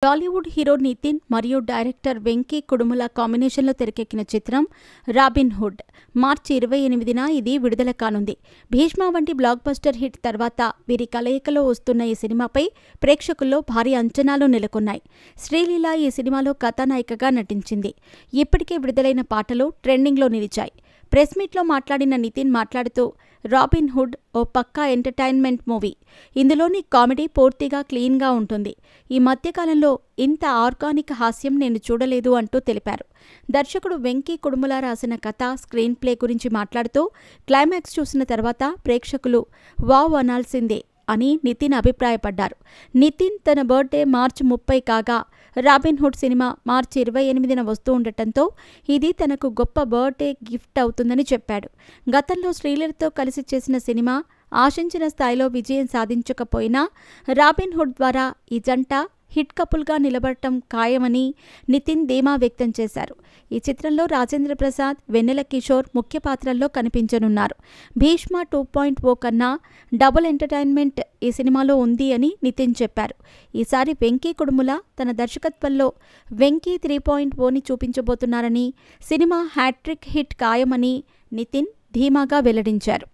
Tollywood hero Nitin మరియు director Venky Kudumula కాంబినేషన్లో తెరకెక్కిన చిత్రం రాబిన్ హుడ్. మార్చి 28న ఇది విడుదల కానుంది. భీష్మ వంటి బ్లాక్ బస్టర్ హిట్ తర్వాత వీరి కలయికలో వస్తున్న ఈ సినిమాపై ప్రేక్షకుల్లో భారీ అంచనాలు నెలకొన్నాయి. శ్రీలీల ఈ సినిమాలో కథానాయికగా నటించింది. ఇప్పటికే విడుదలైన పాటలు ట్రెండింగ్లో నిలిచాయి. ప్రెస్ మీట్లో మాట్లాడిన నితిన్ మాట్లాడుతూ, రాబిన్ హుడ్ ఓ పక్కా ఎంటర్టైన్మెంట్ మూవీ. ఇందులోని కామెడీ పూర్తిగా క్లీన్గా ఉంటుంది. ఈ మధ్యకాలంలో ఇంత ఆర్గానిక్ హాస్యం నేను చూడలేదు అంటూ తెలిపారు. దర్శకుడు వెంకీ కుడుముల రాసిన కథ, స్క్రీన్ ప్లే గురించి మాట్లాడుతూ, క్లైమాక్స్ చూసిన తర్వాత ప్రేక్షకులు వావ్ అనాల్సిందే అని నితిన్ అభిప్రాయపడ్డారు. నితిన్ తన బర్త్డే మార్చి 30 కాగా రాబిన్ హుడ్ సినిమా మార్చి 28న వస్తూ ఉండటంతో ఇది తనకు గొప్ప బర్త్డే గిఫ్ట్ అవుతుందని చెప్పాడు. గతంలో శ్రీలీలతో కలిసి చేసిన సినిమా ఆశించిన స్థాయిలో విజయం సాధించకపోయినా రాబిన్ హుడ్ ద్వారా ఈ జంట హిట్ కపుల్గా నిలబడటం ఖాయమని నితిన్ ధీమా వ్యక్తం చేశారు. ఈ చిత్రంలో రాజేంద్ర ప్రసాద్, వెన్నెల కిషోర్ ముఖ్య పాత్రల్లో కనిపించనున్నారు. భీష్మ 2.0 కన్నా డబుల్ ఎంటర్టైన్మెంట్ ఈ సినిమాలో ఉంది అని నితిన్ చెప్పారు. ఈసారి వెంకీ కుడుముల తన దర్శకత్వంలో వెంకీ 3.0ని చూపించబోతున్నారని, సినిమా హ్యాట్రిక్ హిట్ ఖాయమని నితిన్ ధీమాగా వెల్లడించారు.